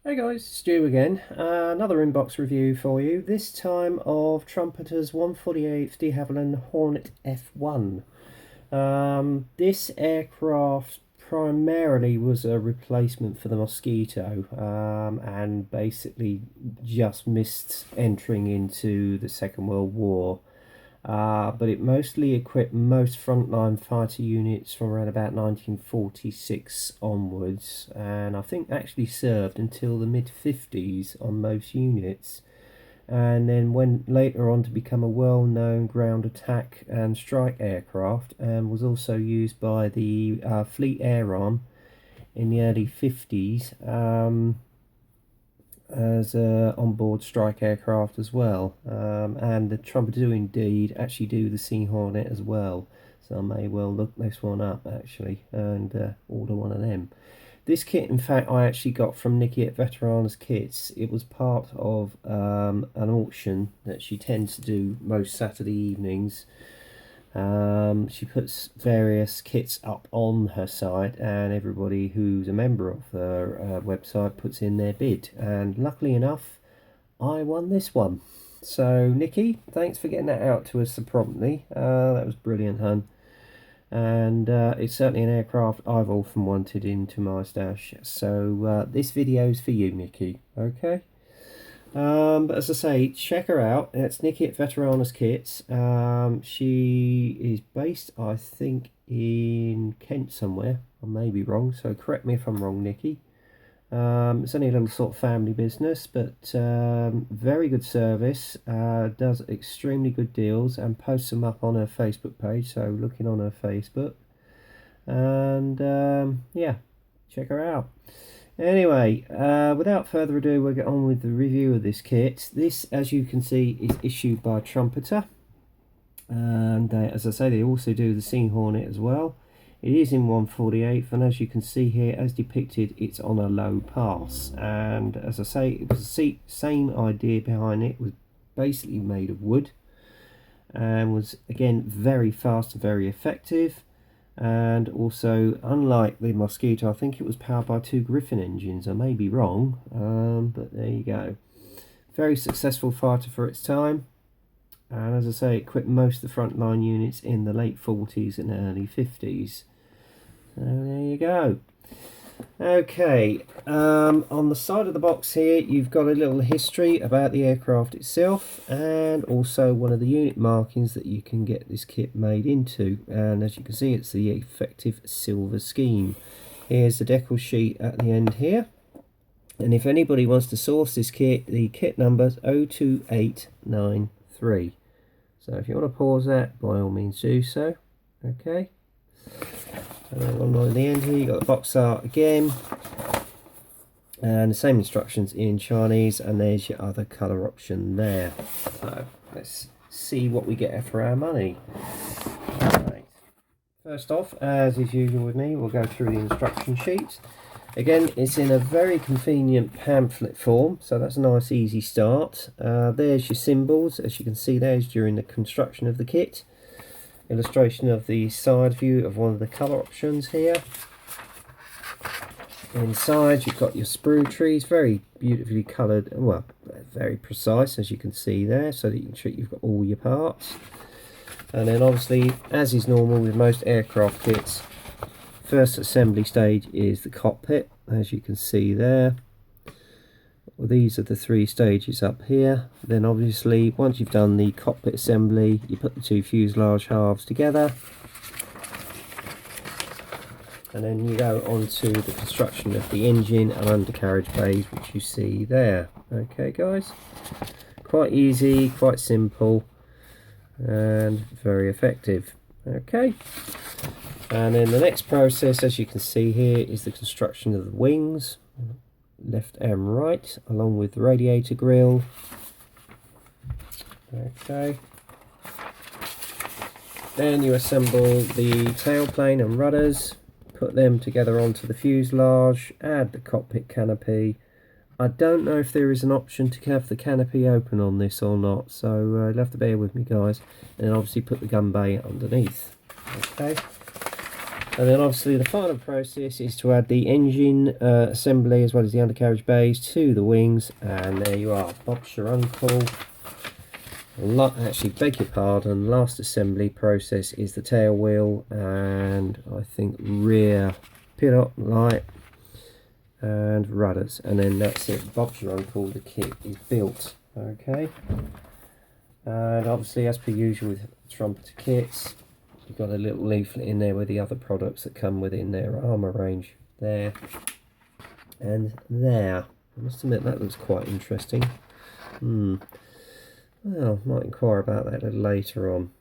Hey guys, Stu again. Another inbox review for you, this time of Trumpeter's 148th Dehavilland Hornet F1. This aircraft primarily was a replacement for the Mosquito, and basically just missed entering into the Second World War. But it mostly equipped most frontline fighter units from around about 1946 onwards, and I think actually served until the mid-50s on most units, and then went later on to become a well-known ground attack and strike aircraft, and was also used by the Fleet Air Arm in the early 50s. As a onboard strike aircraft as well, and the Trumpeter do indeed actually do the Sea Hornet as well, so I may well look this one up actually and order one of them. This kit, in fact, I actually got from Nikki at Veteranas Kits. It was part of an auction that she tends to do most Saturday evenings. She puts various kits up on her site, and everybody who's a member of her website puts in their bid, and luckily enough I won this one. So Nikki, thanks for getting that out to us so promptly. That was brilliant, hun. And it's certainly an aircraft I've often wanted into my stash, so this video's for you, Nikki. Okay. But as I say, check her out. It's Nikki at Veteranas Kits. She is based, I think, in Kent somewhere. I may be wrong, so correct me if I'm wrong, Nikki. It's only a little sort of family business, but very good service. Does extremely good deals and posts them up on her Facebook page, so looking on her Facebook. And yeah, check her out. Anyway, without further ado, we'll get on with the review of this kit. This, as you can see, is issued by Trumpeter, and as I say, they also do the Sea Hornet as well. It is in 1/48, and as you can see here, as depicted, it's on a low pass. And as I say, it was the same idea behind it. It was basically made of wood, and was again very fast and very effective. And also, unlike the Mosquito, I think it was powered by 2 Griffin engines. I may be wrong, but there you go. Very successful fighter for its time, and as I say, equipped most of the frontline units in the late 40s and early 50s. So there you go. Okay, on the side of the box here, you've got a little history about the aircraft itself, and also one of the unit markings that you can get this kit made into. And as you can see, it's the effective silver scheme. Here's the Decals sheet at the end here, and if anybody wants to source this kit, the kit number is 02893. So if you want to pause that, by all means do so. Okay. And then one more at the end here, you've got the box art again, and the same instructions in Chinese, and there's your other colour option there. So let's see what we get for our money. Right. First off, as is usual with me, we'll go through the instruction sheet. Again, it's in a very convenient pamphlet form, so that's a nice easy start. There's your symbols, as you can see there's during the construction of the kit. Illustration of the side view of one of the colour options here. Inside you've got your sprue trees, very beautifully coloured, well, very precise as you can see there, so that you can check you've got all your parts. And then obviously, as is normal with most aircraft kits, first assembly stage is the cockpit, as you can see there. Well, these are the 3 stages up here. Then obviously, once you've done the cockpit assembly, you put the 2 fuselage halves together, and then you go on to the construction of the engine and undercarriage bays, which you see there. Okay guys, quite easy, quite simple, and very effective. Okay, and then the next process, as you can see here, is the construction of the wings, left and right, along with the radiator grille. Okay, then you assemble the tailplane and rudders, put them together onto the fuselage, add the cockpit canopy. I don't know if there is an option to have the canopy open on this or not, so you'll have to bear with me guys. And then obviously put the gun bay underneath. Okay, And then obviously the final process is to add the engine assembly as well as the undercarriage bays to the wings, and there you are. Bob's your uncle. Actually, beg your pardon, last assembly process is the tail wheel and I think rear pilot light and rudders, and then that's it. Bob's your uncle, the kit is built. Okay, and obviously as per usual with Trumpeter kits, you've got a little leaflet in there with the other products that come within their armour range there and there. I must admit that looks quite interesting. Well, might inquire about that a little later on.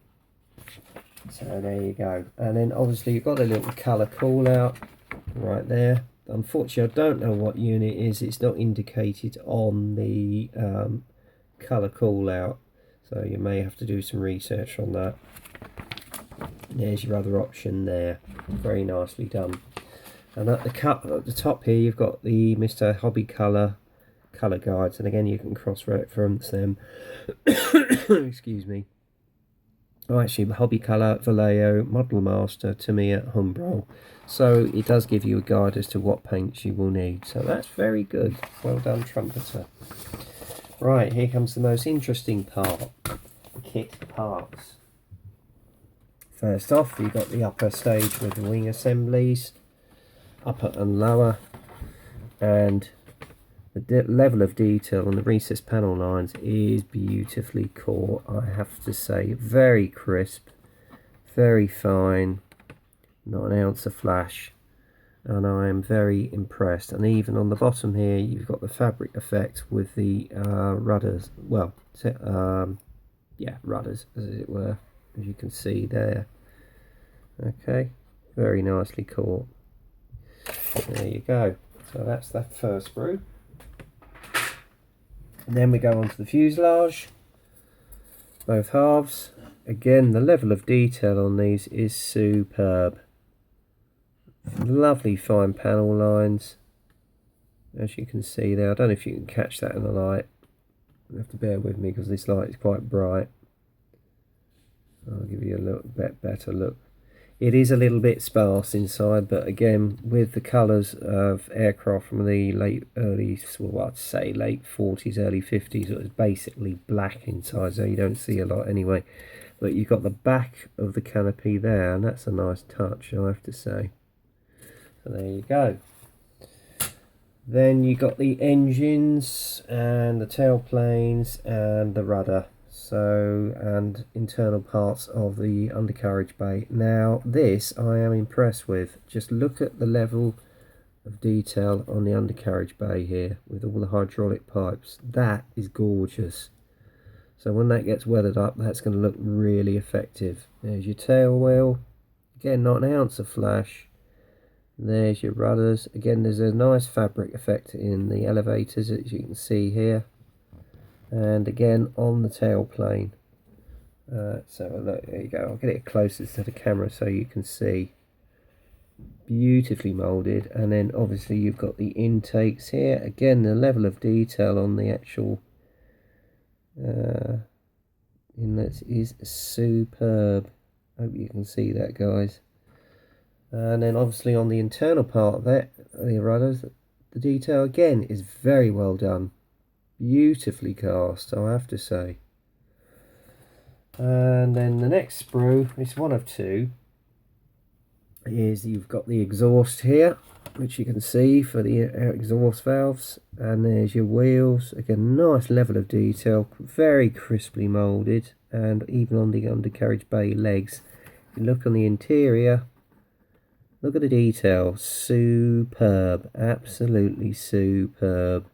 So there you go. And then obviously you've got a little colour call out right there. Unfortunately, I don't know what unit it is. It's not indicated on the colour call out, so you may have to do some research on that. There's your other option there. Very nicely done. And at the top here, you've got the Mr. Hobby colour guides, and again you can cross-reference them. Excuse me. Oh, actually, Hobby Colour, Vallejo, Model Master, Tamiya, Humbrol. So it does give you a guide as to what paints you will need. So that's very good. Well done, Trumpeter. Right, here comes the most interesting part. The kit parts. First off, you've got the upper stage with the wing assemblies. Upper and lower. And the level of detail on the recessed panel lines is beautifully caught, I have to say. Very crisp, very fine, not an ounce of flash, and I am very impressed. And even on the bottom here, you've got the fabric effect with the rudders. Well, yeah, rudders, as it were, as you can see there. Okay, very nicely caught. There you go. So that's that first sprue. And then we go on to the fuselage, both halves. Again, the level of detail on these is superb. Lovely fine panel lines, as you can see there. I don't know if you can catch that in the light. You have to bear with me because this light is quite bright. I'll give you a little bit better look. It is a little bit sparse inside, but again, with the colours of aircraft from the late 40s, early 50s, it was basically black inside, so you don't see a lot anyway. But you've got the back of the canopy there, and that's a nice touch, I have to say. So there you go. Then you got the engines and the tailplanes and the rudder. And internal parts of the undercarriage bay. Now this I am impressed with. Just look at the level of detail on the undercarriage bay here with all the hydraulic pipes. That is gorgeous. So when that gets weathered up, that's going to look really effective. There's your tail wheel. Again, not an ounce of flash. There's your rudders. Again, there's a nice fabric effect in the elevators, as you can see here. And again on the tailplane. So look, there you go. I'll get it closest to the camera so you can see. Beautifully moulded. And then obviously you've got the intakes here. Again, the level of detail on the actual inlets is superb. Hope you can see that, guys. And then obviously on the internal part of that, the rudders, the detail again is very well done. Beautifully cast, I have to say. And then the next sprue, it's one of two, is you've got the exhaust here, which you can see for the exhaust valves, and there's your wheels. Again, nice level of detail, very crisply moulded, and even on the undercarriage bay legs. You look on the interior, look at the detail, superb, absolutely superb.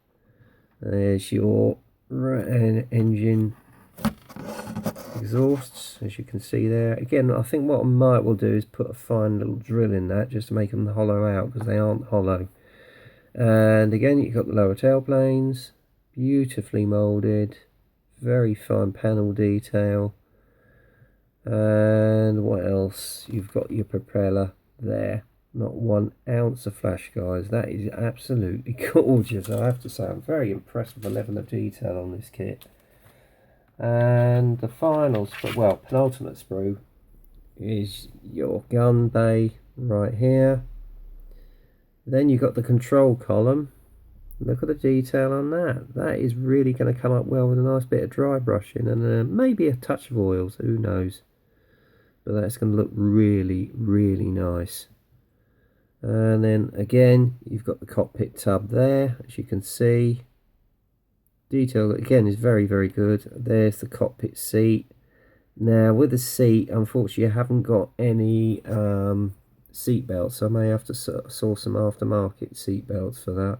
There's your engine exhausts, as you can see there. Again, I think what I might will do is put a fine little drill in that just to make them hollow out, because they aren't hollow. And again, you've got the lower tailplanes, beautifully moulded, very fine panel detail. And what else? You've got your propeller there. Not 1 ounce of flash, guys. That is absolutely gorgeous, I have to say. I'm very impressed with the level of detail on this kit. And the final sprue, well, penultimate sprue, is your gun bay, right here. Then you've got the control column. Look at the detail on that. That is really going to come up well with a nice bit of dry brushing and maybe a touch of oils, who knows. But that's going to look really, really nice. And then again, you've got the cockpit tub there, as you can see. Detail again is very, very good. There's the cockpit seat. Now with the seat, unfortunately I haven't got any seat belts, so I may have to source some aftermarket seat belts for that.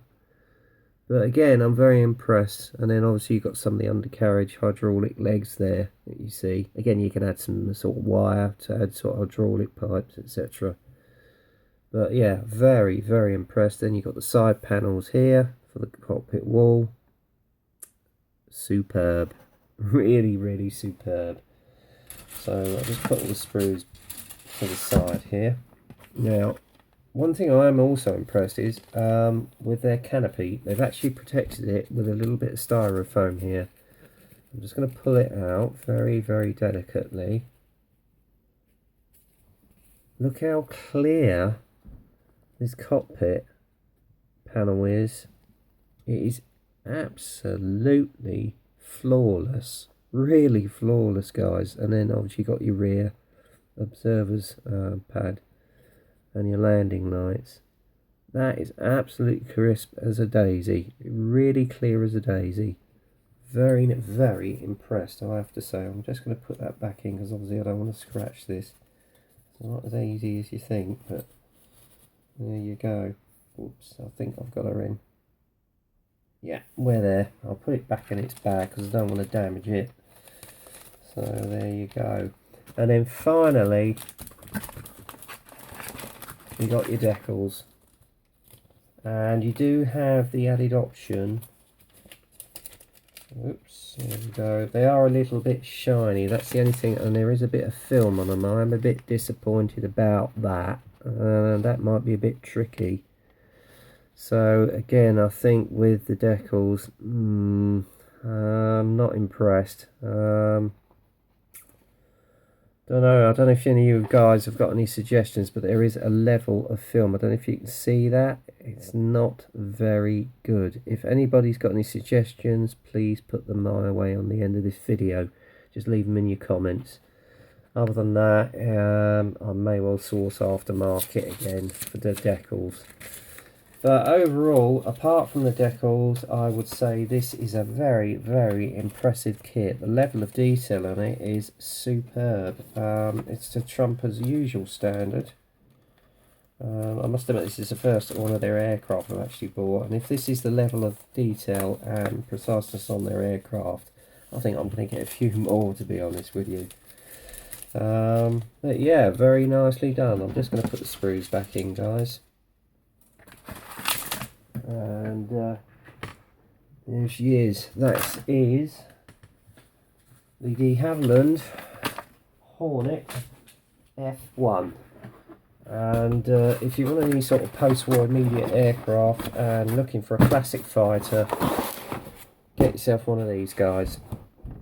But again, I'm very impressed. And then obviously you've got some of the undercarriage hydraulic legs there that you see. Again, you can add some sort of wire to add sort of hydraulic pipes, etc. But yeah, very, very impressed. Then you've got the side panels here for the cockpit wall. Superb. Really, really superb. So I'll just put all the screws to the side here. Now, one thing I am also impressed is with their canopy, they've actually protected it with a little bit of styrofoam here. I'm just going to pull it out very, very delicately. Look how clear this cockpit panel is. It is absolutely flawless, really flawless, guys. And then obviously you got your rear observers pad and your landing lights. That is absolutely crisp as a daisy, really clear as a daisy. Very, very impressed, I have to say. I'm just going to put that back in because obviously I don't want to scratch this. It's not as easy as you think, but there you go. Oops, I think I've got her in. Yeah, we're there. I'll put it back in its bag because I don't want to damage it. So there you go. And then finally, you got your decals. And you do have the added option. Oops, there we go. They are a little bit shiny. That's the only thing. And there is a bit of film on them. I'm a bit disappointed about that. That might be a bit tricky. So again, I think with the decals, I'm not impressed. Don't know. I don't know if any of you guys have got any suggestions, but there is a level of film. I don't know if you can see that. It's not very good. If anybody's got any suggestions, please put them my way on the end of this video. Just leave them in your comments. Other than that, I may well source aftermarket again for the decals. But overall, apart from the decals, I would say this is a very, very impressive kit. The level of detail on it is superb. It's to Trumpeter's usual standard. I must admit this is the first one of their aircraft I've actually bought. And if this is the level of detail and preciseness on their aircraft, I think I'm going to get a few more, to be honest with you. But yeah, very nicely done. I'm just going to put the screws back in, guys. And there she is. That is the Dehavilland Hornet F1. And if you want any sort of post-war immediate aircraft and looking for a classic fighter, get yourself one of these guys.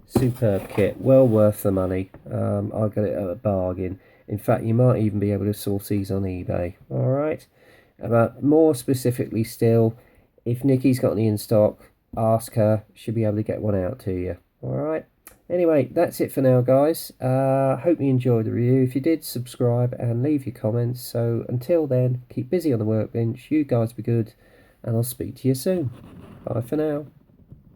Superb kit, well worth the money. I got it at a bargain. In fact, you might even be able to source these on eBay. Alright, but more specifically still, if Nikki's got any in stock, ask her. She'll be able to get one out to you. Alright, anyway, that's it for now, guys. Hope you enjoyed the review. If you did, subscribe and leave your comments. So until then, keep busy on the workbench. You guys be good, and I'll speak to you soon. Bye for now.